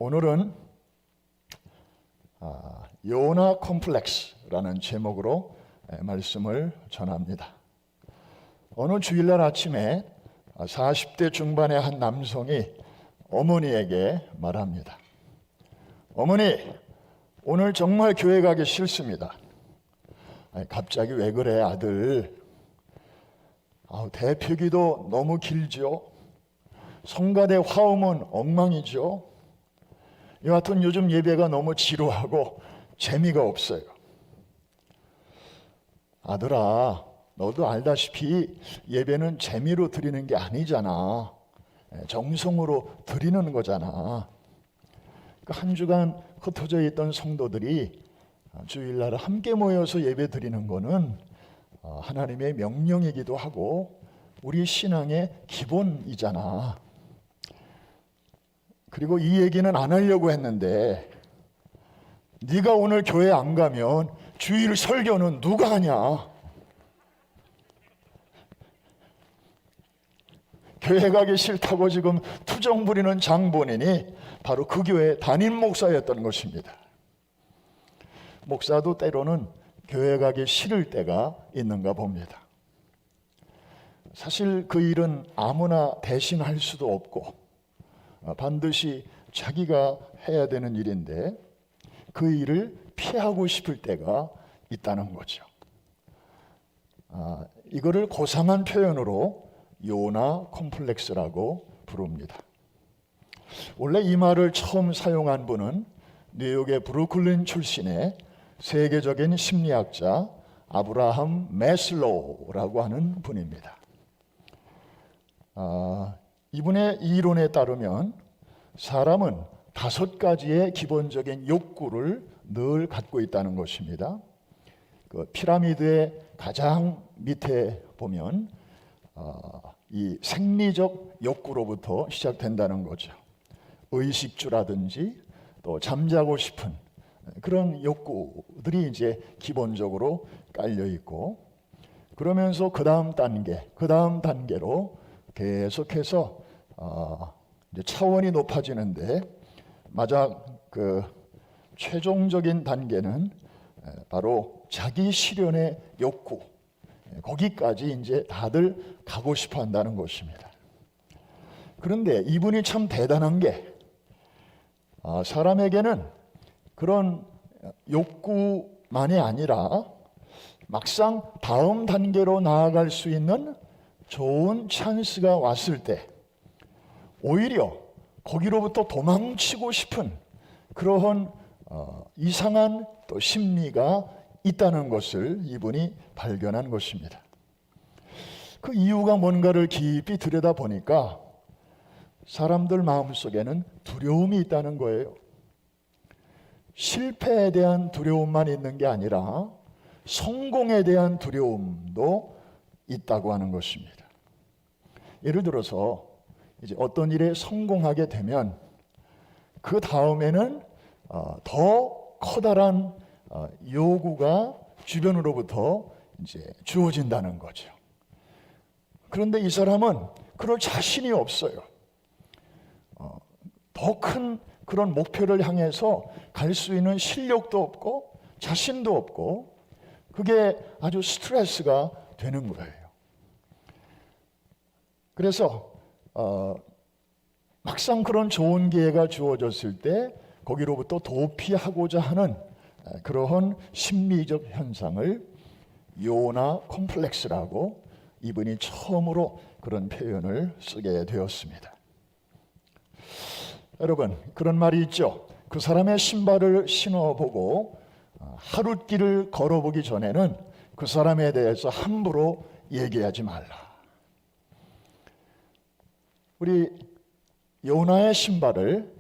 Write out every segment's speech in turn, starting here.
오늘은 요나 콤플렉스라는 제목으로 말씀을 전합니다. 어느 주일날 아침에 40대 중반의 한 남성이 어머니에게 말합니다. 어머니, 오늘 정말 교회 가기 싫습니다. 아니, 갑자기 왜 그래 아들? 대표기도 너무 길죠. 성가대 화음은 엉망이죠. 여하튼 요즘 예배가 너무 지루하고 재미가 없어요. 아들아, 너도 알다시피 예배는 재미로 드리는 게 아니잖아. 정성으로 드리는 거잖아. 한 주간 흩어져 있던 성도들이 주일날 함께 모여서 예배 드리는 거는 하나님의 명령이기도 하고 우리 신앙의 기본이잖아. 그리고 이 얘기는 안 하려고 했는데 네가 오늘 교회 안 가면 주일 설교는 누가 하냐? 교회 가기 싫다고 지금 투정 부리는 장본인이 바로 그 교회 담임 목사였던 것입니다. 목사도 때로는 교회 가기 싫을 때가 있는가 봅니다. 사실 그 일은 아무나 대신할 수도 없고 반드시 자기가 해야 되는 일인데 그 일을 피하고 싶을 때가 있다는 거죠. 이거를 고상한 표현으로 요나 콤플렉스라고 부릅니다. 원래 이 말을 처음 사용한 분은 뉴욕의 브루클린 출신의 세계적인 심리학자 아브라함 매슬로우라고 하는 분입니다. 이분의 이론에 따르면 사람은 5가지의 기본적인 욕구를 늘 갖고 있다는 것입니다. 그 피라미드의 가장 밑에 보면 이 생리적 욕구로부터 시작된다는 거죠. 의식주라든지 또 잠자고 싶은 그런 욕구들이 이제 기본적으로 깔려 있고, 그러면서 그 다음 단계로 계속해서 이제 차원이 높아지는데 마지막 그 최종적인 단계는 바로 자기 실현의 욕구, 거기까지 이제 다들 가고 싶어 한다는 것입니다. 그런데 이분이 참 대단한 게 사람에게는 그런 욕구만이 아니라 막상 다음 단계로 나아갈 수 있는 좋은 찬스가 왔을 때 오히려 거기로부터 도망치고 싶은 그러한 이상한 또 심리가 있다는 것을 이분이 발견한 것입니다. 그 이유가 뭔가를 깊이 들여다보니까 사람들 마음속에는 두려움이 있다는 거예요. 실패에 대한 두려움만 있는 게 아니라 성공에 대한 두려움도 있다고 하는 것입니다. 예를 들어서 이제 어떤 일에 성공하게 되면 그 다음에는 더 커다란 요구가 주변으로부터 이제 주어진다는 거죠. 그런데 이 사람은 그럴 자신이 없어요. 더 큰 그런 목표를 향해서 갈 수 있는 실력도 없고 자신도 없고 그게 아주 스트레스가 되는 거예요. 그래서 막상 그런 좋은 기회가 주어졌을 때 거기로부터 도피하고자 하는 그러한 심리적 현상을 요나 콤플렉스라고 이분이 처음으로 그런 표현을 쓰게 되었습니다. 여러분, 그런 말이 있죠. 그 사람의 신발을 신어보고 하룻길을 걸어보기 전에는 그 사람에 대해서 함부로 얘기하지 말라. 우리 요나의 신발을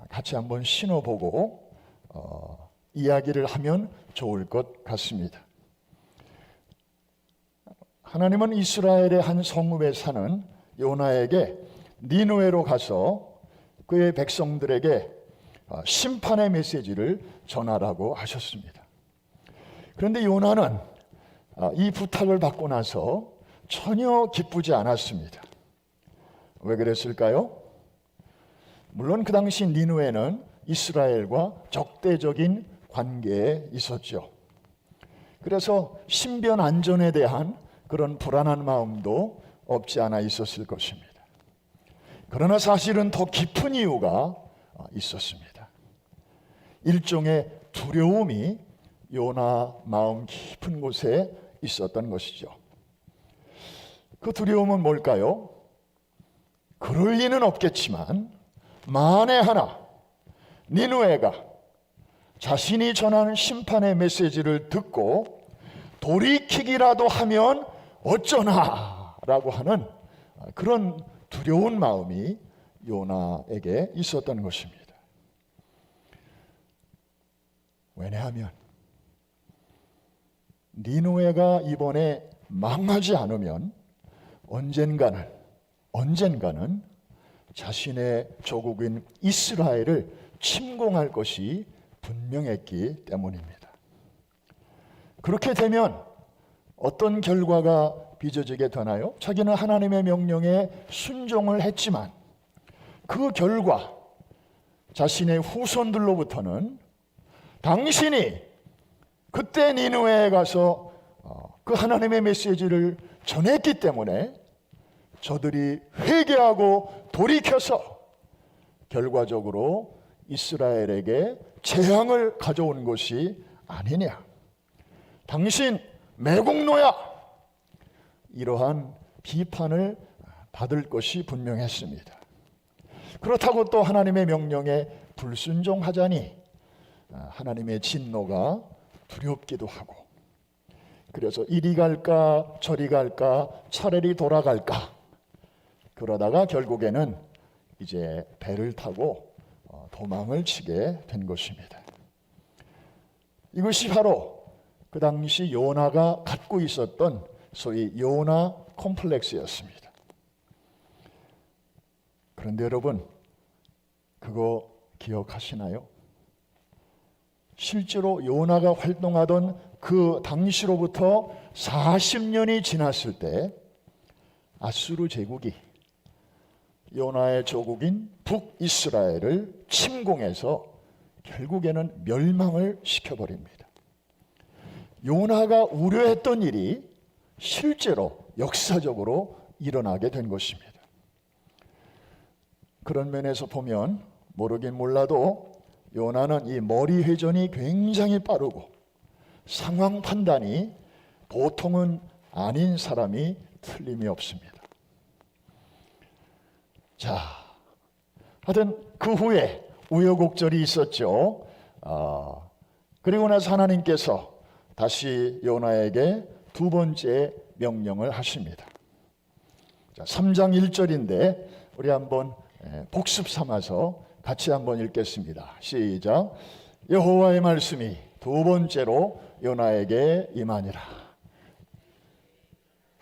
같이 한번 신어보고 이야기를 하면 좋을 것 같습니다. 하나님은 이스라엘의 한 성읍에 사는 요나에게 니느웨로 가서 그의 백성들에게 심판의 메시지를 전하라고 하셨습니다. 그런데 요나는 이 부탁을 받고 나서 전혀 기쁘지 않았습니다. 왜 그랬을까요? 물론 그 당시 니느웨는 이스라엘과 적대적인 관계에 있었죠. 그래서 신변 안전에 대한 그런 불안한 마음도 없지 않아 있었을 것입니다. 그러나 사실은 더 깊은 이유가 있었습니다. 일종의 두려움이 요나 마음 깊은 곳에 있었던 것이죠. 그 두려움은 뭘까요? 그럴 리는 없겠지만 만에 하나 니느웨가 자신이 전하는 심판의 메시지를 듣고 돌이키기라도 하면 어쩌나라고 하는 그런 두려운 마음이 요나에게 있었던 것입니다. 왜냐하면 니느웨가 이번에 망하지 않으면 언젠가는 자신의 조국인 이스라엘을 침공할 것이 분명했기 때문입니다. 그렇게 되면 어떤 결과가 빚어지게 되나요? 자기는 하나님의 명령에 순종을 했지만 그 결과 자신의 후손들로부터는 당신이 그때 니느웨에 가서 그 하나님의 메시지를 전했기 때문에 저들이 회개하고 돌이켜서 결과적으로 이스라엘에게 재앙을 가져온 것이 아니냐. 당신 매국노야. 이러한 비판을 받을 것이 분명했습니다. 그렇다고 또 하나님의 명령에 불순종하자니 하나님의 진노가 두렵기도 하고, 그래서 이리 갈까 저리 갈까 차라리 돌아갈까, 그러다가 결국에는 이제 배를 타고 도망을 치게 된 것입니다. 이것이 바로 그 당시 요나가 갖고 있었던 소위 요나 콤플렉스였습니다. 그런데 여러분, 그거 기억하시나요? 실제로 요나가 활동하던 그 당시로부터 40년이 지났을 때 아수르 제국이 요나의 조국인 북이스라엘을 침공해서 결국에는 멸망을 시켜버립니다. 요나가 우려했던 일이 실제로 역사적으로 일어나게 된 것입니다. 그런 면에서 보면 모르긴 몰라도 요나는 이 머리 회전이 굉장히 빠르고 상황 판단이 보통은 아닌 사람이 틀림이 없습니다. 자, 하여튼 그 후에 우여곡절이 있었죠. 그리고 나서 하나님께서 다시 요나에게 두 번째 명령을 하십니다. 자, 3장 1절인데 우리 한번 복습 삼아서 같이 한번 읽겠습니다. 시작. 여호와의 말씀이 두 번째로 요나에게 임하니라.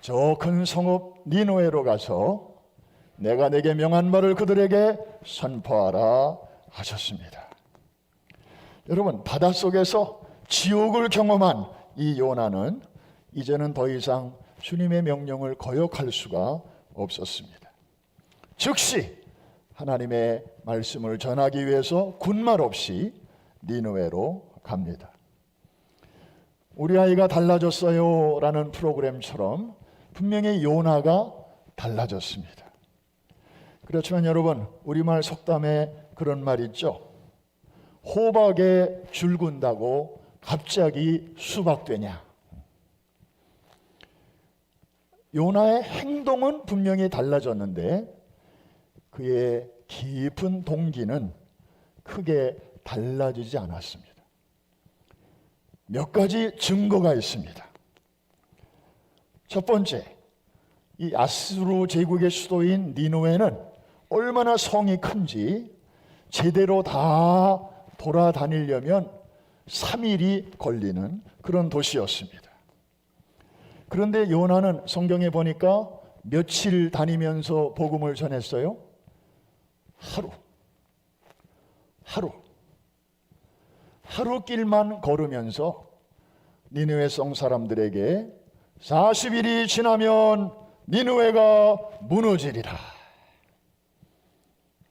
저 큰 성읍 니느웨로 가서 내가 내게 명한 말을 그들에게 선포하라 하셨습니다. 여러분, 바닷속에서 지옥을 경험한 이 요나는 이제는 더 이상 주님의 명령을 거역할 수가 없었습니다. 즉시 하나님의 말씀을 전하기 위해서 군말 없이 니느웨로 갑니다. 우리 아이가 달라졌어요 라는 프로그램처럼 분명히 요나가 달라졌습니다. 그렇지만 여러분, 우리말 속담에 그런 말 있죠. 호박에 줄 군다고 갑자기 수박되냐. 요나의 행동은 분명히 달라졌는데 그의 깊은 동기는 크게 달라지지 않았습니다. 몇 가지 증거가 있습니다. 첫 번째, 이 아수르 제국의 수도인 니느웨는 얼마나 성이 큰지 제대로 다 돌아다니려면 3일이 걸리는 그런 도시였습니다. 그런데 요나는 성경에 보니까 며칠 다니면서 복음을 전했어요? 하루 길만 걸으면서 니느웨 성 사람들에게 40일이 지나면 니느웨가 무너지리라.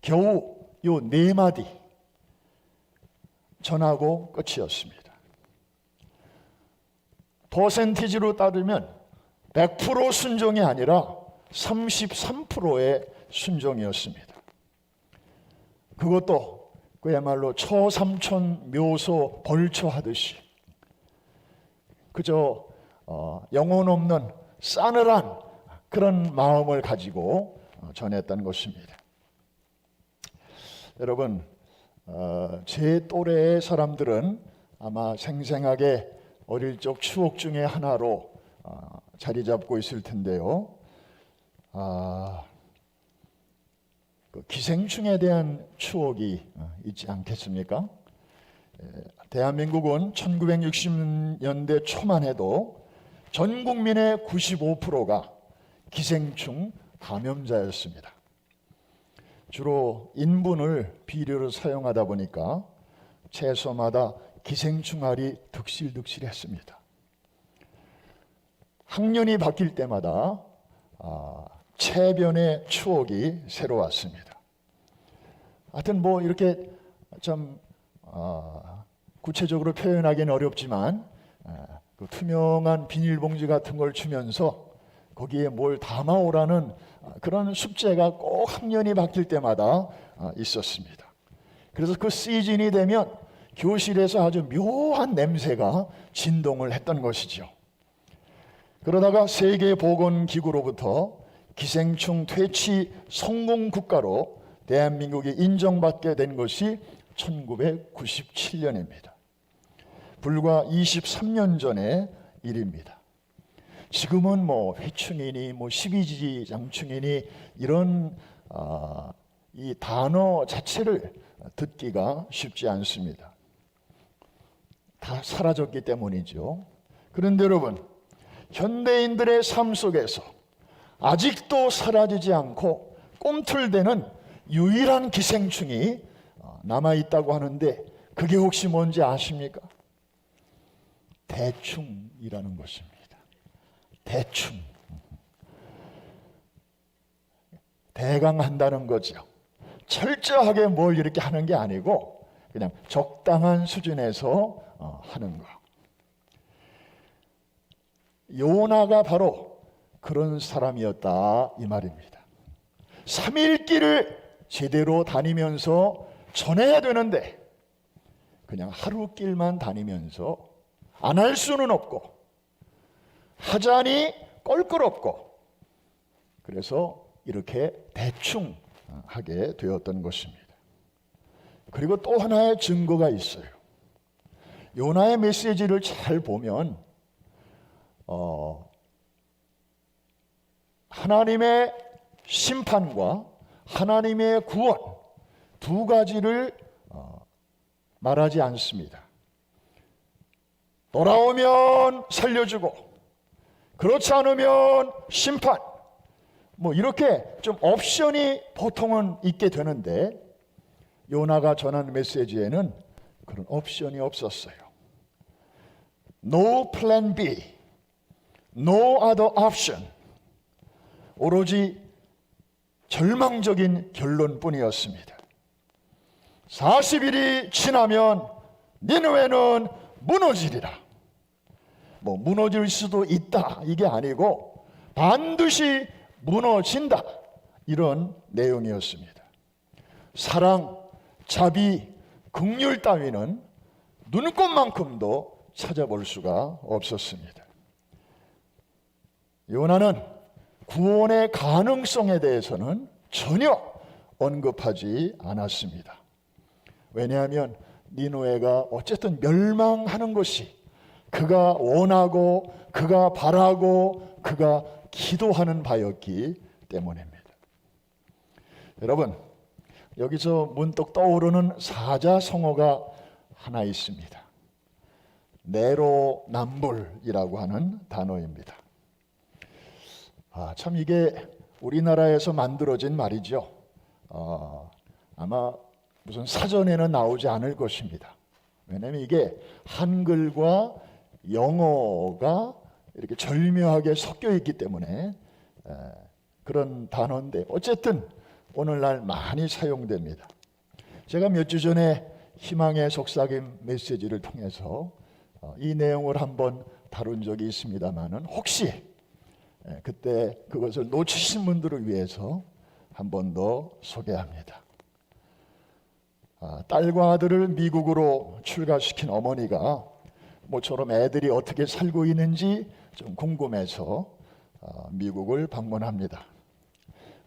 겨우 요 네 마디 전하고 끝이었습니다. 퍼센티지로 따르면 100% 순종이 아니라 33%의 순종이었습니다. 그것도 그야말로 처삼촌 묘소 벌초하듯이 그저 영혼 없는 싸늘한 그런 마음을 가지고 전했던 것입니다. 여러분, 제 또래의 사람들은 아마 생생하게 어릴 적 추억 중에 하나로 자리 잡고 있을 텐데요. 그 기생충에 대한 추억이 있지 않겠습니까? 대한민국은 1960년대 초만 해도 전 국민의 95%가 기생충 감염자였습니다. 주로 인분을 비료로 사용하다 보니까 채소마다 기생충알이 득실득실했습니다. 학년이 바뀔 때마다 체변의 추억이 새로웠습니다. 하여튼 뭐 이렇게 좀 구체적으로 표현하기는 어렵지만 그 투명한 비닐봉지 같은 걸 주면서 거기에 뭘 담아오라는 그런 숙제가 꼭 학년이 바뀔 때마다 있었습니다. 그래서 그 시즌이 되면 교실에서 아주 묘한 냄새가 진동을 했던 것이죠. 그러다가 세계보건기구로부터 기생충 퇴치 성공 국가로 대한민국이 인정받게 된 것이 1997년입니다. 불과 23년 전의 일입니다. 지금은 뭐 회충이니 뭐 십이지장충이니 이런 이 단어 자체를 듣기가 쉽지 않습니다. 다 사라졌기 때문이죠. 그런데 여러분, 현대인들의 삶 속에서 아직도 사라지지 않고 꿈틀대는 유일한 기생충이 남아있다고 하는데 그게 혹시 뭔지 아십니까? 대충이라는 것입니다. 대충. 대강한다는 거죠. 철저하게 뭘 이렇게 하는 게 아니고 그냥 적당한 수준에서 하는 거. 요나가 바로 그런 사람이었다 이 말입니다. 3일 길을 제대로 다니면서 전해야 되는데 그냥 하루 길만 다니면서 안 할 수는 없고 하자니 껄끄럽고 그래서 이렇게 대충 하게 되었던 것입니다. 그리고 또 하나의 증거가 있어요. 요나의 메시지를 잘 보면 하나님의 심판과 하나님의 구원 두 가지를 말하지 않습니다. 돌아오면 살려주고 그렇지 않으면 심판 뭐 이렇게 좀 옵션이 보통은 있게 되는데 요나가 전하는 메시지에는 그런 옵션이 없었어요. No plan B, no other option. 오로지 절망적인 결론뿐이었습니다. 40일이 지나면 니느웨는 무너지리라. 뭐 무너질 수도 있다 이게 아니고 반드시 무너진다 이런 내용이었습니다. 사랑, 자비, 긍휼 따위는 눈꽃만큼도 찾아볼 수가 없었습니다. 요나는 구원의 가능성에 대해서는 전혀 언급하지 않았습니다. 왜냐하면 니느웨가 어쨌든 멸망하는 것이 그가 원하고 그가 바라고 그가 기도하는 바였기 때문입니다. 여러분, 여기서 문득 떠오르는 사자성어가 하나 있습니다. 내로남불이라고 하는 단어입니다. 참 이게 우리나라에서 만들어진 말이죠. 아마 무슨 사전에는 나오지 않을 것입니다. 왜냐하면 이게 한글과 영어가 이렇게 절묘하게 섞여 있기 때문에 그런 단어인데 어쨌든 오늘날 많이 사용됩니다. 제가 몇 주 전에 희망의 속삭임 메시지를 통해서 이 내용을 한번 다룬 적이 있습니다만은 혹시 그때 그것을 놓치신 분들을 위해서 한 번 더 소개합니다. 딸과 아들을 미국으로 출가시킨 어머니가 모처럼 애들이 어떻게 살고 있는지 좀 궁금해서 미국을 방문합니다.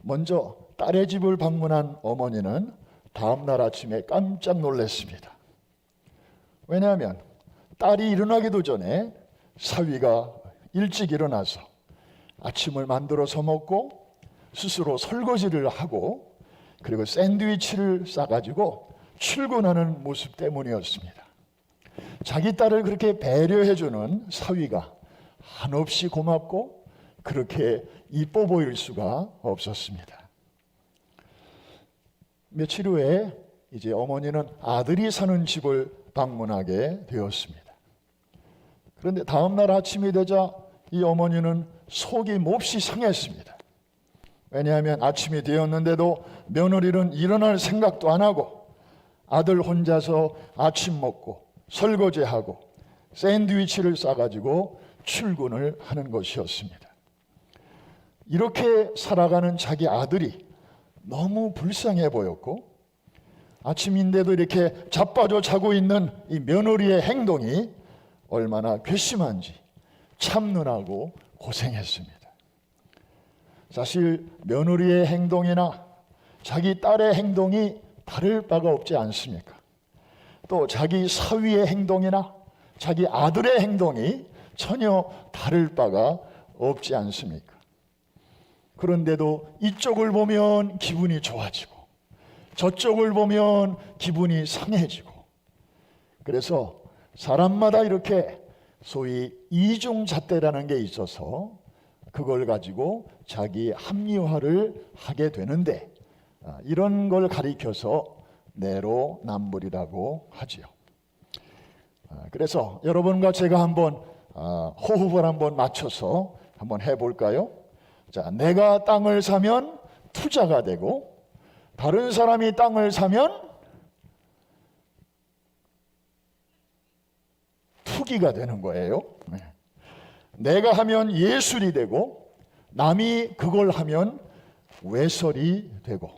먼저 딸의 집을 방문한 어머니는 다음 날 아침에 깜짝 놀랐습니다. 왜냐하면 딸이 일어나기도 전에 사위가 일찍 일어나서 아침을 만들어서 먹고 스스로 설거지를 하고 그리고 샌드위치를 싸가지고 출근하는 모습 때문이었습니다. 자기 딸을 그렇게 배려해주는 사위가 한없이 고맙고 그렇게 이뻐 보일 수가 없었습니다. 며칠 후에 이제 어머니는 아들이 사는 집을 방문하게 되었습니다. 그런데 다음 날 아침이 되자 이 어머니는 속이 몹시 상했습니다. 왜냐하면 아침이 되었는데도 며느리는 일어날 생각도 안 하고 아들 혼자서 아침 먹고 설거지하고 샌드위치를 싸가지고 출근을 하는 것이었습니다. 이렇게 살아가는 자기 아들이 너무 불쌍해 보였고 아침인데도 이렇게 자빠져 자고 있는 이 며느리의 행동이 얼마나 괘씸한지 참느라고 고생했습니다. 사실 며느리의 행동이나 자기 딸의 행동이 다를 바가 없지 않습니까? 또 자기 사위의 행동이나 자기 아들의 행동이 전혀 다를 바가 없지 않습니까? 그런데도 이쪽을 보면 기분이 좋아지고 저쪽을 보면 기분이 상해지고 그래서 사람마다 이렇게 소위 이중잣대라는 게 있어서 그걸 가지고 자기 합리화를 하게 되는데 이런 걸 가리켜서 내로남불이라고 하지요. 그래서 여러분과 제가 한번 호흡을 한번 맞춰서 한번 해볼까요? 자, 내가 땅을 사면 투자가 되고 다른 사람이 땅을 사면 투기가 되는 거예요. 내가 하면 예술이 되고 남이 그걸 하면 외설이 되고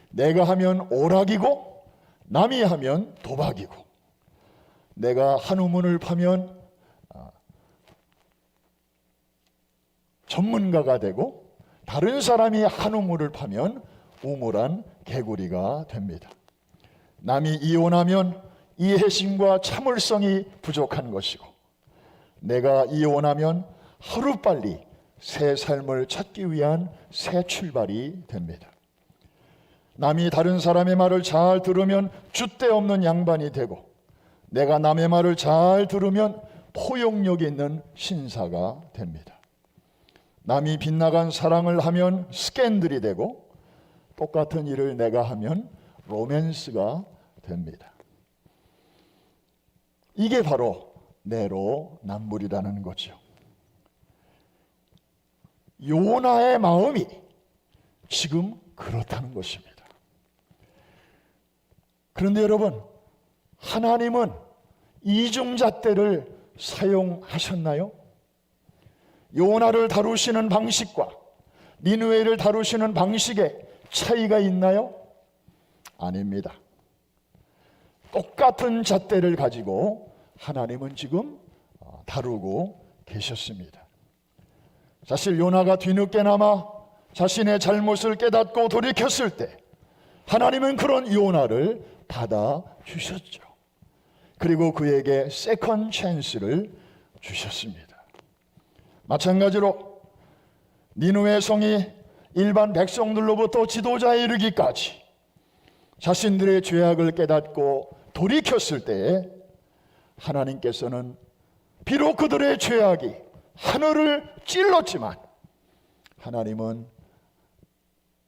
내가 하면 오락이고 남이 하면 도박이고 내가 한우문을 파면 전문가가 되고 다른 사람이 한우물을 파면 우물한 개구리가 됩니다. 남이 이혼하면 이해심과 참을성이 부족한 것이고 내가 이혼하면 하루빨리 새 삶을 찾기 위한 새 출발이 됩니다. 남이 다른 사람의 말을 잘 들으면 줏대 없는 양반이 되고 내가 남의 말을 잘 들으면 포용력 있는 신사가 됩니다. 남이 빗나간 사랑을 하면 스캔들이 되고 똑같은 일을 내가 하면 로맨스가 됩니다. 이게 바로 내로남불이라는 거죠. 요나의 마음이 지금 그렇다는 것입니다. 그런데 여러분, 하나님은 이중잣대를 사용하셨나요? 요나를 다루시는 방식과 니느웨를 다루시는 방식에 차이가 있나요? 아닙니다. 똑같은 잣대를 가지고 하나님은 지금 다루고 계셨습니다. 사실 요나가 뒤늦게나마 자신의 잘못을 깨닫고 돌이켰을 때 하나님은 그런 요나를 받아주셨죠. 그리고 그에게 세컨 찬스를 주셨습니다. 마찬가지로 니느웨 성이 일반 백성들로부터 지도자에 이르기까지 자신들의 죄악을 깨닫고 돌이켰을 때에 하나님께서는 비록 그들의 죄악이 하늘을 찔렀지만 하나님은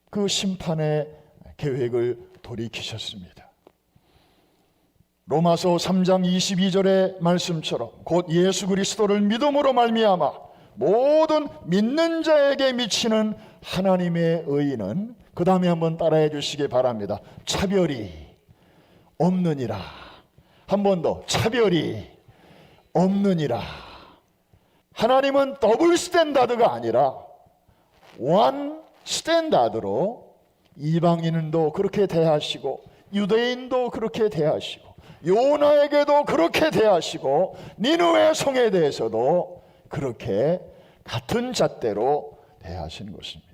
그 심판의 계획을 돌이키셨습니다. 로마서 3장 22절의 말씀처럼 곧 예수 그리스도를 믿음으로 말미암아 모든 믿는 자에게 미치는 하나님의 의는 그 다음에 한번 따라해 주시기 바랍니다. 차별이 없느니라. 한 번 더, 차별이 없느니라. 하나님은 더블 스탠다드가 아니라 원 스탠다드로 이방인도 그렇게 대하시고 유대인도 그렇게 대하시고 요나에게도 그렇게 대하시고 니느웨 성에 대해서도 그렇게 같은 잣대로 대하신 것입니다.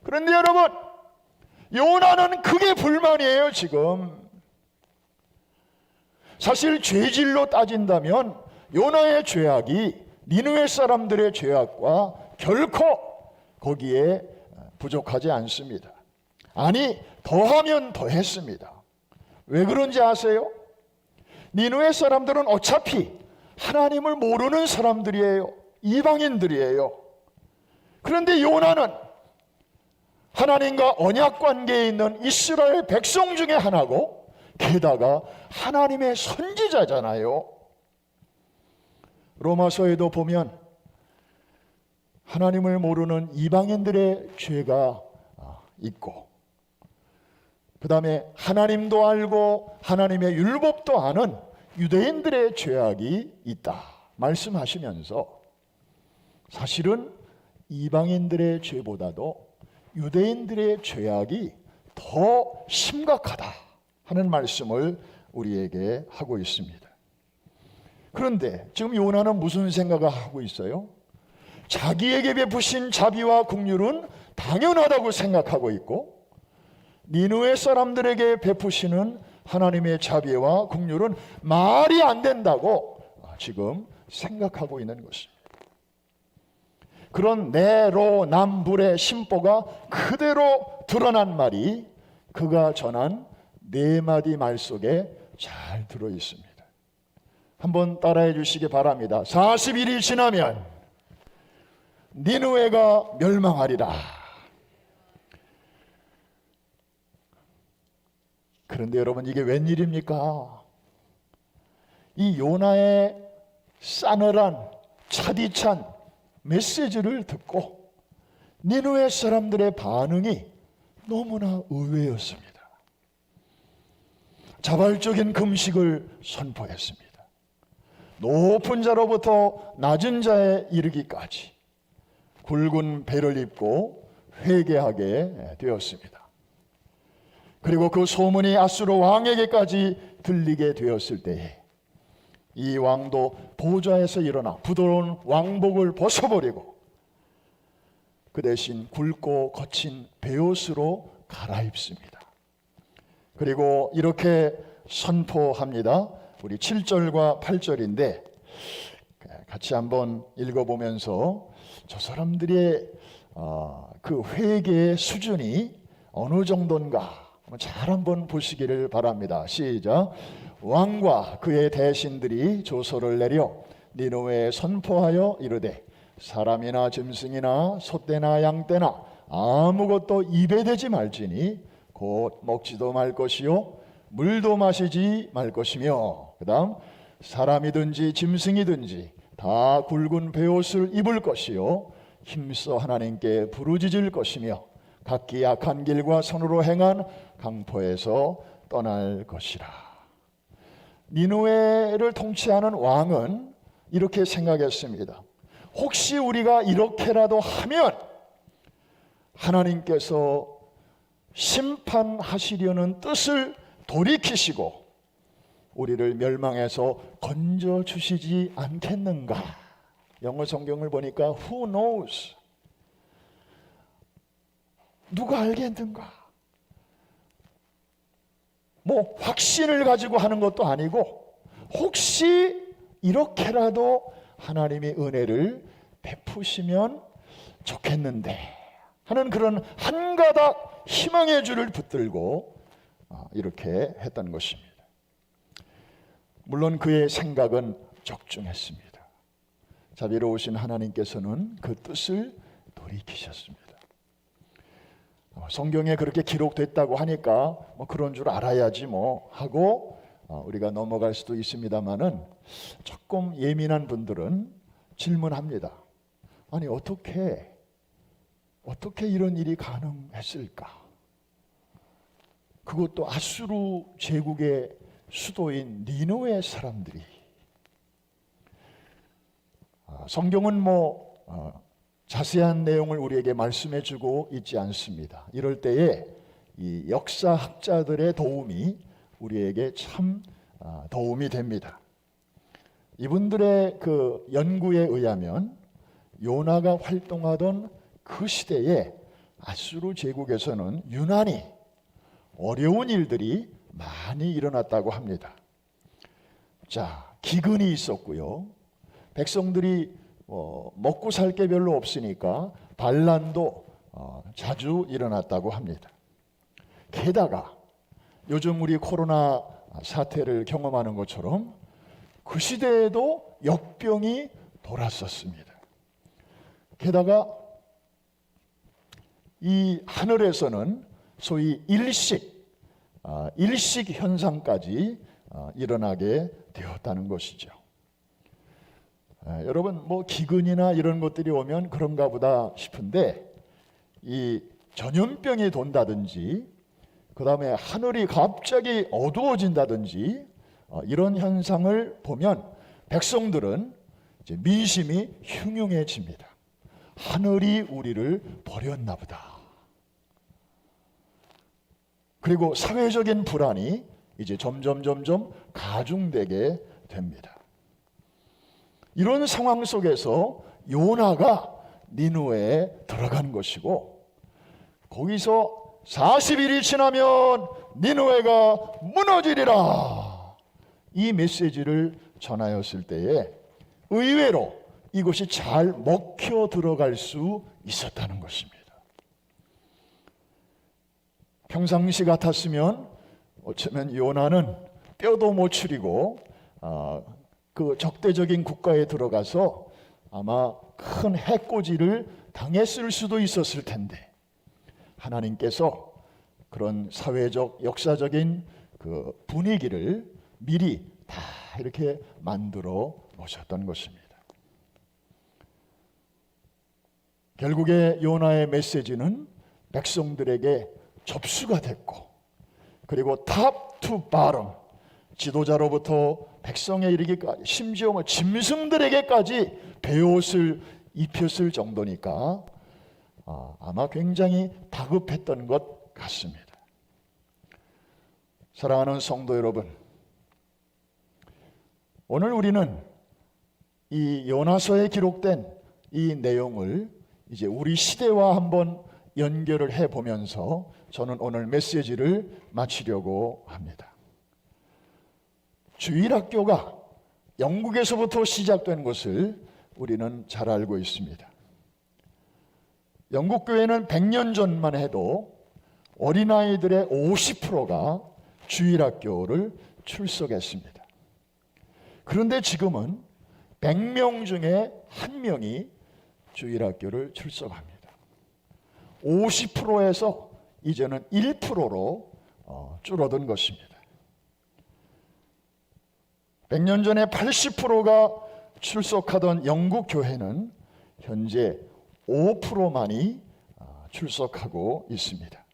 그런데 여러분, 요나는 그게 불만이에요. 지금 사실 죄질로 따진다면 요나의 죄악이 니느웨 사람들의 죄악과 결코 거기에 부족하지 않습니다. 아니, 더하면 더했습니다. 왜 그런지 아세요? 니느웨 사람들은 어차피 하나님을 모르는 사람들이에요. 이방인들이에요. 그런데 요나는 하나님과 언약 관계에 있는 이스라엘 백성 중에 하나고 게다가 하나님의 선지자잖아요. 로마서에도 보면 하나님을 모르는 이방인들의 죄가 있고, 그 다음에 하나님도 알고 하나님의 율법도 아는 유대인들의 죄악이 있다 말씀하시면서, 사실은 이방인들의 죄보다도 유대인들의 죄악이 더 심각하다 하는 말씀을 우리에게 하고 있습니다. 그런데 지금 요나는 무슨 생각을 하고 있어요? 자기에게 베푸신 자비와 긍휼은 당연하다고 생각하고 있고, 니느웨 사람들에게 베푸시는 하나님의 자비와 긍휼은 말이 안 된다고 지금 생각하고 있는 것입니다. 그런 내로남불의 심보가 그대로 드러난 말이 그가 전한 네 마디 말 속에 잘 들어 있습니다. 한번 따라해 주시기 바랍니다. 40일이 지나면 니느웨가 멸망하리라. 그런데 여러분, 이게 웬일입니까? 이 요나의 싸늘한 차디찬 메시지를 듣고 니느웨 사람들의 반응이 너무나 의외였습니다. 자발적인 금식을 선포했습니다. 높은 자로부터 낮은 자에 이르기까지 굵은 배를 입고 회개하게 되었습니다. 그리고 그 소문이 아수르 왕에게까지 들리게 되었을 때에 이 왕도 보좌에서 일어나 부드러운 왕복을 벗어버리고 그 대신 굵고 거친 베옷으로 갈아입습니다. 그리고 이렇게 선포합니다. 우리 7절과 8절인데 같이 한번 읽어보면서 저 사람들의 그 회개의 수준이 어느 정도인가 잘 한번 보시기를 바랍니다. 시작. 왕과 그의 대신들이 조서를 내려 니느웨에 선포하여 이르되 사람이나 짐승이나 소떼나 양떼나 아무것도 입에 대지 말지니 곧 먹지도 말 것이요 물도 마시지 말 것이며, 그 다음 사람이든지 짐승이든지 다 굵은 베옷을 입을 것이요 힘써 하나님께 부르짖을 것이며 각기 악한 길과 선으로 행한 강포에서 떠날 것이라. 니느웨를 통치하는 왕은 이렇게 생각했습니다. 혹시 우리가 이렇게라도 하면 하나님께서 심판하시려는 뜻을 돌이키시고 우리를 멸망해서 건져주시지 않겠는가. 영어 성경을 보니까 Who knows? 누가 알겠는가? 뭐 확신을 가지고 하는 것도 아니고 혹시 이렇게라도 하나님의 은혜를 베푸시면 좋겠는데 하는 그런 한 가닥 희망의 줄을 붙들고 이렇게 했던 것입니다. 물론 그의 생각은 적중했습니다. 자비로우신 하나님께서는 그 뜻을 돌이키셨습니다. 성경에 그렇게 기록됐다고 하니까 뭐 그런 줄 알아야지 뭐 하고 우리가 넘어갈 수도 있습니다만은 조금 예민한 분들은 질문합니다. 아니 어떻게 이런 일이 가능했을까? 그것도 아수르 제국의 수도인 니느웨 사람들이, 성경은 자세한 내용을 우리에게 말씀해 주고 있지 않습니다. 이럴 때에 이 역사학자들의 도움이 우리에게 참 도움이 됩니다. 이분들의 그 연구에 의하면 요나가 활동하던 그 시대에 아수르 제국에서는 유난히 어려운 일들이 많이 일어났다고 합니다. 자, 기근이 있었고요. 백성들이 먹고 살 게 별로 없으니까 반란도 자주 일어났다고 합니다. 게다가 요즘 우리 코로나 사태를 경험하는 것처럼 그 시대에도 역병이 돌았었습니다. 게다가 이 하늘에서는 소위 일식 현상까지 일어나게 되었다는 것이죠. 여러분, 기근이나 이런 것들이 오면 그런가 보다 싶은데, 이 전염병이 돈다든지 그 다음에 하늘이 갑자기 어두워진다든지 이런 현상을 보면 백성들은 이제 민심이 흉흉해집니다. 하늘이 우리를 버렸나 보다. 그리고 사회적인 불안이 이제 점점 가중되게 됩니다. 이런 상황 속에서 요나가 니느웨에 들어간 것이고, 거기서 40일이 지나면 니느웨가 무너지리라, 이 메시지를 전하였을 때에 의외로 이것이 잘 먹혀 들어갈 수 있었다는 것입니다. 평상시 같았으면 어쩌면 요나는 뼈도 못 추리고 그 적대적인 국가에 들어가서 아마 큰 해코지를 당했을 수도 있었을 텐데, 하나님께서 그런 사회적 역사적인 그 분위기를 미리 다 이렇게 만들어 놓으셨던 것입니다. 결국에 요나의 메시지는 백성들에게 접수가 됐고, 그리고 탑 투 바럼, 지도자로부터 백성에 이르기까지, 심지어 짐승들에게까지 베옷을 입혔을 정도니까 아마 굉장히 다급했던 것 같습니다. 사랑하는 성도 여러분, 오늘 우리는 이 요나서에 기록된 이 내용을 이제 우리 시대와 한번 연결을 해보면서 저는 오늘 메시지를 마치려고 합니다. 주일학교가 영국에서부터 시작된 것을 우리는 잘 알고 있습니다. 영국 교회는 100년 전만 해도 어린아이들의 50%가 주일학교를 출석했습니다. 그런데 지금은 100명 중에 1명이 주일학교를 출석합니다. 50%에서 이제는 1%로 줄어든 것입니다. 100년 전에 80%가 출석하던 영국 교회는 현재 5%만이 출석하고 있습니다.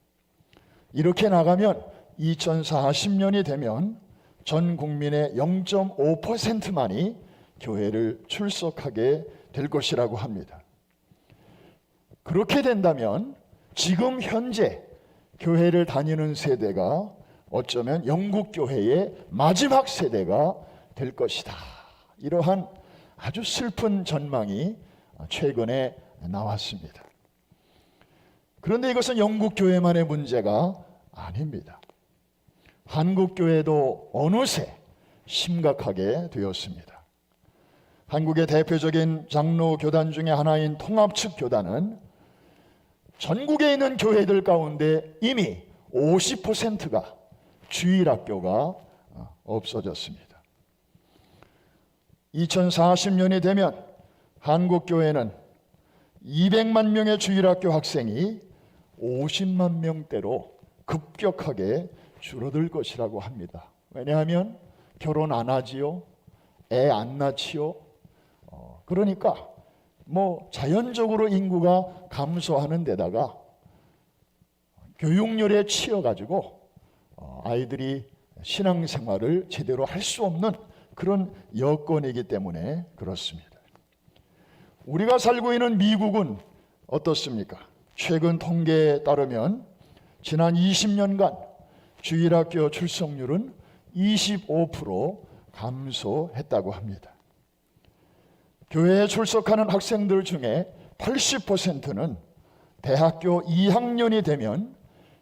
이렇게 나가면 2040년이 되면 전 국민의 0.5%만이 교회를 출석하게 될 것이라고 합니다. 그렇게 된다면 지금 현재 교회를 다니는 세대가 어쩌면 영국 교회의 마지막 세대가 될 것이다. 이러한 아주 슬픈 전망이 최근에 나왔습니다. 그런데 이것은 영국 교회만의 문제가 아닙니다. 한국 교회도 어느새 심각하게 되었습니다. 한국의 대표적인 장로 교단 중에 하나인 통합측 교단은 전국에 있는 교회들 가운데 이미 50%가 주일학교가 없어졌습니다. 2040년이 되면 한국 교회는 200만 명의 주일학교 학생이 50만 명대로 급격하게 줄어들 것이라고 합니다. 왜냐하면 결혼 안 하지요, 애 안 낳지요. 그러니까 자연적으로 인구가 감소하는 데다가 교육열에 치여가지고 아이들이 신앙생활을 제대로 할 수 없는 그런 여건이기 때문에 그렇습니다. 우리가 살고 있는 미국은 어떻습니까? 최근 통계에 따르면 지난 20년간 주일학교 출석률은 25% 감소했다고 합니다. 교회에 출석하는 학생들 중에 80%는 대학교 2학년이 되면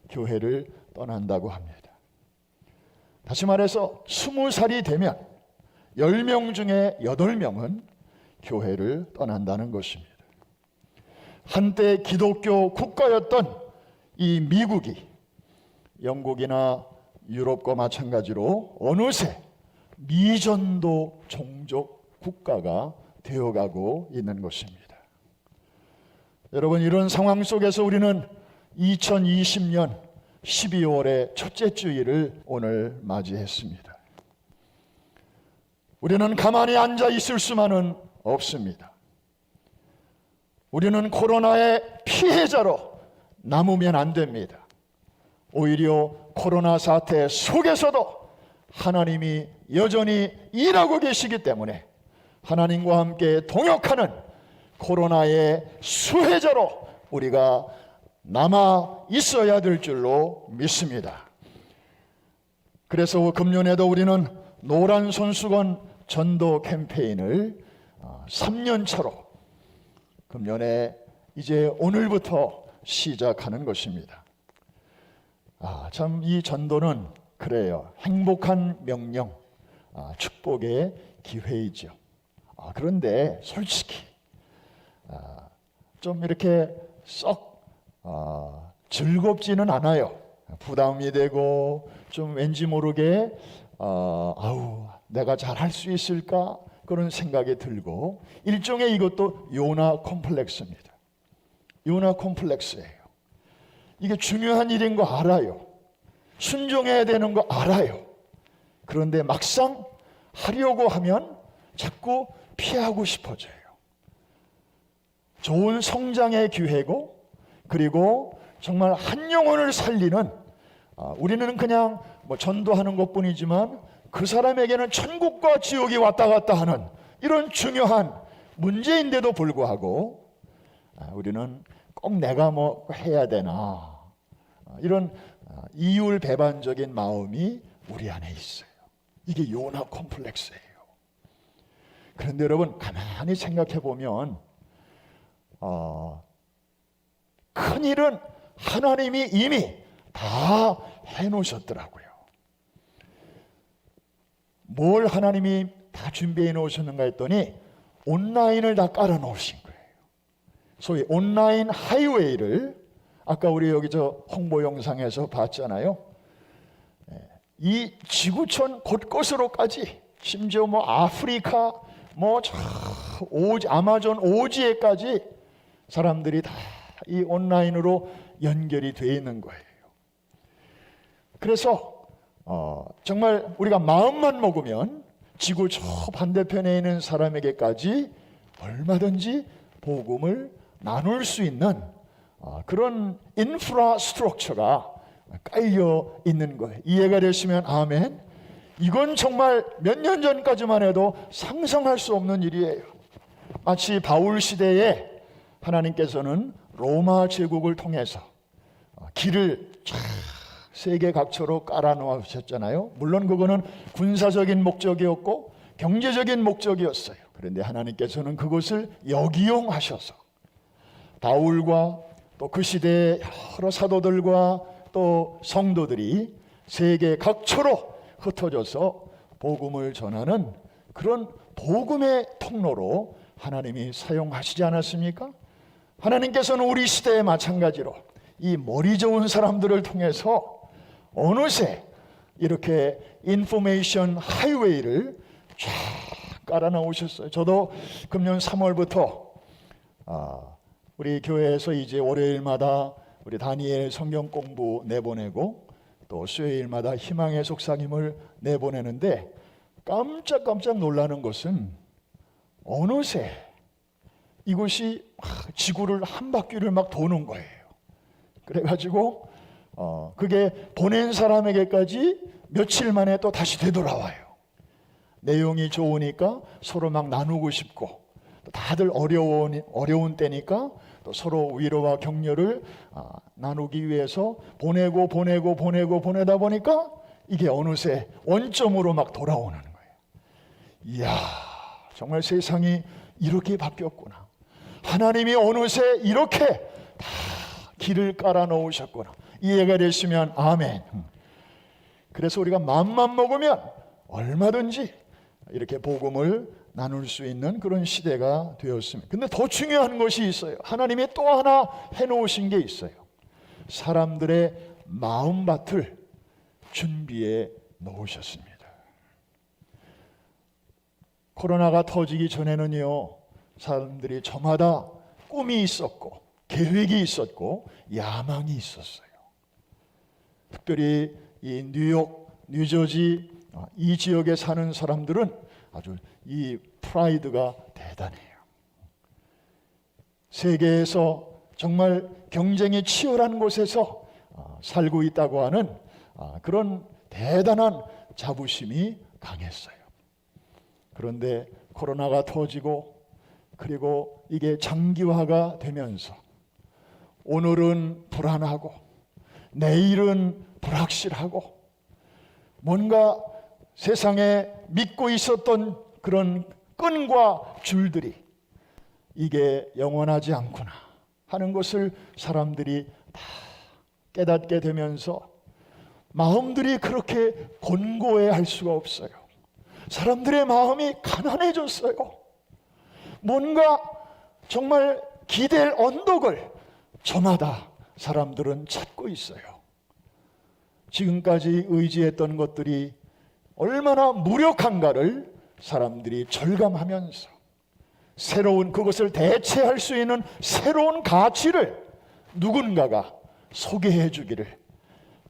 교회를 떠난다고 합니다. 다시 말해서 20살이 되면 10명 중에 8명은 교회를 떠난다는 것입니다. 한때 기독교 국가였던 이 미국이 영국이나 유럽과 마찬가지로 어느새 미전도 종족 국가가 되어가고 있는 것입니다. 여러분, 이런 상황 속에서 우리는 2020년 12월의 첫째 주일을 오늘 맞이했습니다. 우리는 가만히 앉아 있을 수만은 없습니다. 우리는 코로나의 피해자로 남으면 안 됩니다. 오히려 코로나 사태 속에서도 하나님이 여전히 일하고 계시기 때문에 하나님과 함께 동역하는 코로나의 수혜자로 우리가 남아 있어야 될 줄로 믿습니다. 그래서 금년에도 우리는 노란 손수건 전도 캠페인을 3년차로 금년에 이제 오늘부터 시작하는 것입니다. 참 이 전도는 그래요. 행복한 명령, 축복의 기회이죠. 그런데 솔직히 좀 이렇게 썩 즐겁지는 않아요. 부담이 되고 좀 왠지 모르게 내가 잘할 수 있을까 그런 생각이 들고, 일종의 이것도 요나 콤플렉스입니다. 요나 콤플렉스예요. 이게 중요한 일인 거 알아요. 순종해야 되는 거 알아요. 그런데 막상 하려고 하면 자꾸 피하고 싶어져요. 좋은 성장의 기회고, 그리고 정말 한 영혼을 살리는, 우리는 그냥 전도하는 것뿐이지만 그 사람에게는 천국과 지옥이 왔다 갔다 하는 이런 중요한 문제인데도 불구하고 우리는 꼭 내가 해야 되나, 이런 이율배반적인 마음이 우리 안에 있어요. 이게 요나 콤플렉스예요. 그런데 여러분, 가만히 생각해 보면 큰일은 하나님이 이미 다 해놓으셨더라고요. 뭘 하나님이 다 준비해 놓으셨는가 했더니 온라인을 다 깔아 놓으신 거예요. 소위 온라인 하이웨이를 아까 우리 여기 홍보 영상에서 봤잖아요. 이 지구촌 곳곳으로까지, 심지어 아프리카 아마존 오지에까지 사람들이 다 이 온라인으로 연결이 되어 있는 거예요. 그래서 정말 우리가 마음만 먹으면 지구 저 반대편에 있는 사람에게까지 얼마든지 복음을 나눌 수 있는 그런 인프라스트럭처가 깔려 있는 거예요. 이해가 되시면 아멘. 이건 정말 몇 년 전까지만 해도 상상할 수 없는 일이에요. 마치 바울 시대에 하나님께서는 로마 제국을 통해서 길을 쫙 세계 각처로 깔아 놓으셨잖아요. 물론 그거는 군사적인 목적이었고 경제적인 목적이었어요. 그런데 하나님께서는 그것을 역이용하셔서 바울과 또 그 시대의 여러 사도들과 또 성도들이 세계 각처로 흩어져서 복음을 전하는 그런 복음의 통로로 하나님이 사용하시지 않았습니까? 하나님께서는 우리 시대에 마찬가지로 이 머리 좋은 사람들을 통해서 어느새 이렇게 인포메이션 하이웨이를 쫙 깔아 놓으셨어요. 저도 금년 3월부터 우리 교회에서 이제 월요일마다 우리 다니엘 성경 공부 내보내고 또 수요일마다 희망의 속삭임을 내보내는데, 깜짝깜짝 놀라는 것은 어느새 이것이 지구를 한 바퀴를 도는 거예요. 그래가지고 그게 보낸 사람에게까지 며칠 만에 또 다시 되돌아와요. 내용이 좋으니까 서로 막 나누고 싶고, 다들 어려운 때니까 또 서로 위로와 격려를 나누기 위해서 보내다 보니까 이게 어느새 원점으로 막 돌아오는 거예요. 이야, 정말 세상이 이렇게 바뀌었구나. 하나님이 어느새 이렇게 다 길을 깔아 놓으셨구나. 이해가 되시면 아멘. 그래서 우리가 마음만 먹으면 얼마든지 이렇게 복음을 나눌 수 있는 그런 시대가 되었습니다. 근데 더 중요한 것이 있어요. 하나님이 또 하나 해놓으신 게 있어요. 사람들의 마음밭을 준비해 놓으셨습니다. 코로나가 터지기 전에는요, 사람들이 저마다 꿈이 있었고 계획이 있었고 야망이 있었어요. 특별히 이 뉴욕, 뉴저지 이 지역에 사는 사람들은 아주 이 프라이드가 대단해요. 세계에서 정말 경쟁이 치열한 곳에서 살고 있다고 하는 그런 대단한 자부심이 강했어요. 그런데 코로나가 터지고 그리고 이게 장기화가 되면서 오늘은 불안하고 내일은 불확실하고 뭔가 세상에 믿고 있었던 그런 끈과 줄들이 이게 영원하지 않구나 하는 것을 사람들이 다 깨닫게 되면서 마음들이 그렇게 곤고해할 수가 없어요. 사람들의 마음이 가난해졌어요. 뭔가 정말 기댈 언덕을 저마다 사람들은 찾고 있어요. 지금까지 의지했던 것들이 얼마나 무력한가를 사람들이 절감하면서 새로운 그것을 대체할 수 있는 새로운 가치를 누군가가 소개해 주기를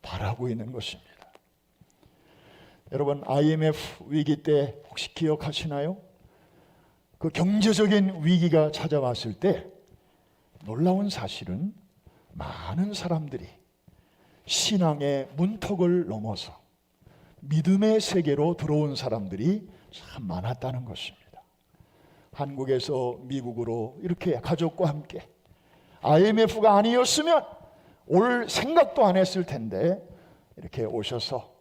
바라고 있는 것입니다. 여러분, IMF 위기 때 혹시 기억하시나요? 그 경제적인 위기가 찾아왔을 때 놀라운 사실은 많은 사람들이 신앙의 문턱을 넘어서 믿음의 세계로 들어온 사람들이 참 많았다는 것입니다. 한국에서 미국으로 이렇게 가족과 함께 IMF가 아니었으면 올 생각도 안 했을 텐데 이렇게 오셔서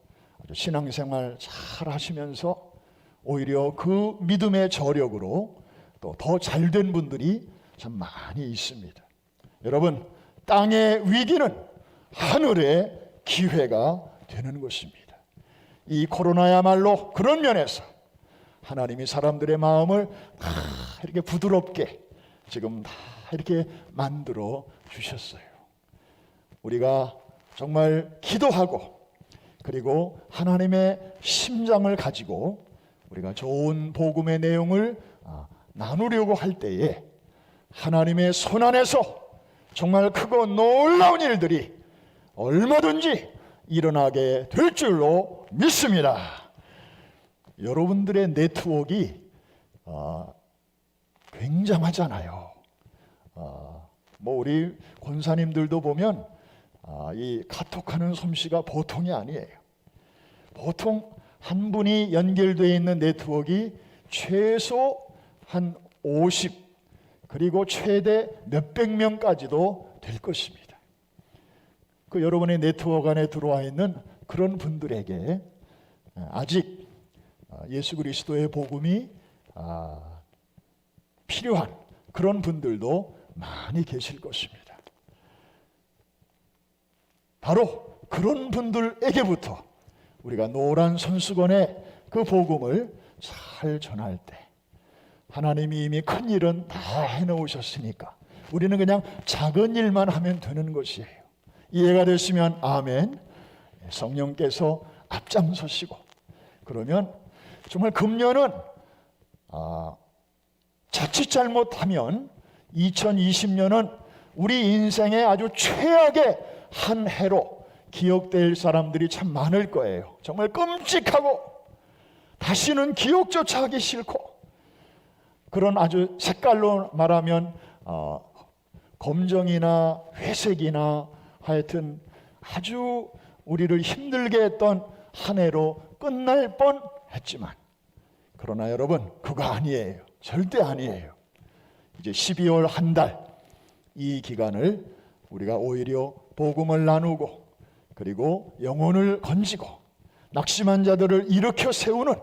아주 신앙생활 잘 하시면서 오히려 그 믿음의 저력으로 또 더 잘된 분들이 참 많이 있습니다. 여러분, 땅의 위기는 하늘의 기회가 되는 것입니다. 이 코로나야말로 그런 면에서 하나님이 사람들의 마음을 다 이렇게 부드럽게 지금 다 이렇게 만들어 주셨어요. 우리가 정말 기도하고 그리고 하나님의 심장을 가지고 우리가 좋은 복음의 내용을 나누려고 할 때에 하나님의 손 안에서 정말 크고 놀라운 일들이 얼마든지 일어나게 될 줄로 믿습니다. 여러분들의 네트워크가 굉장하잖아요. 뭐 우리 권사님들도 보면 이 카톡하는 솜씨가 보통이 아니에요. 보통 한 분이 연결되어 있는 네트워크가 최소 한 50 그리고 최대 몇백 명까지도 될 것입니다. 그 여러분의 네트워크 안에 들어와 있는 그런 분들에게 아직 예수 그리스도의 복음이 필요한 그런 분들도 많이 계실 것입니다. 바로 그런 분들에게부터 우리가 노란 손수건에 그 복음을 잘 전할 때 하나님이 이미 큰 일은 다 해놓으셨으니까 우리는 그냥 작은 일만 하면 되는 것이에요. 이해가 되시면 아멘. 성령께서 앞장서시고 그러면 정말 금년은 자칫 잘못하면 2020년은 우리 인생의 아주 최악의 한 해로 기억될 사람들이 참 많을 거예요. 정말 끔찍하고 다시는 기억조차 하기 싫고 그런 아주 색깔로 말하면 검정이나 회색이나 하여튼 아주 우리를 힘들게 했던 한 해로 끝날 뻔했지만, 그러나 여러분, 그거 아니에요. 절대 아니에요. 이제 12월 한 달, 이 기간을 우리가 오히려 복음을 나누고, 그리고 영혼을 건지고 낙심한 자들을 일으켜 세우는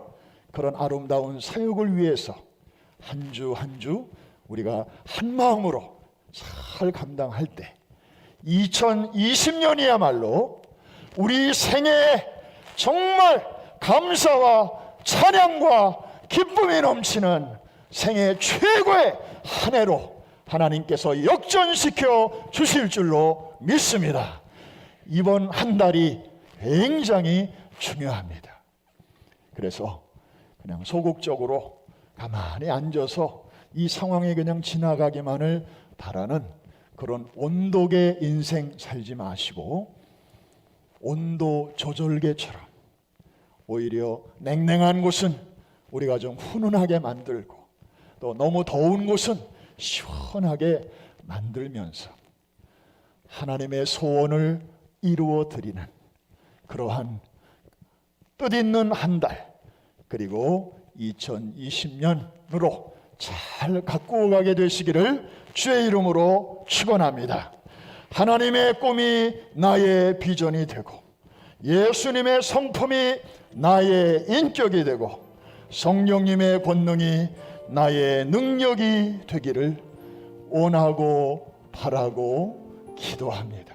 그런 아름다운 사역을 위해서 한 주 한 주 우리가 한 마음으로 잘 감당할 때 2020년이야말로 우리 생애에 정말 감사와 찬양과 기쁨이 넘치는 생애 최고의 한 해로 하나님께서 역전시켜 주실 줄로 믿습니다. 이번 한 달이 굉장히 중요합니다. 그래서 그냥 소극적으로 가만히 앉아서 이 상황에 그냥 지나가기만을 바라는 그런 온도계 인생 살지 마시고, 온도 조절계처럼 오히려 냉랭한 곳은 우리가 좀 훈훈하게 만들고, 또 너무 더운 곳은 시원하게 만들면서 하나님의 소원을 이루어 드리는 그러한 뜻있는 한 달, 그리고 2020년으로 잘 갖고 가게 되시기를 주의 이름으로 축원합니다. 하나님의 꿈이 나의 비전이 되고, 예수님의 성품이 나의 인격이 되고, 성령님의 권능이 나의 능력이 되기를 원하고 바라고 기도합니다.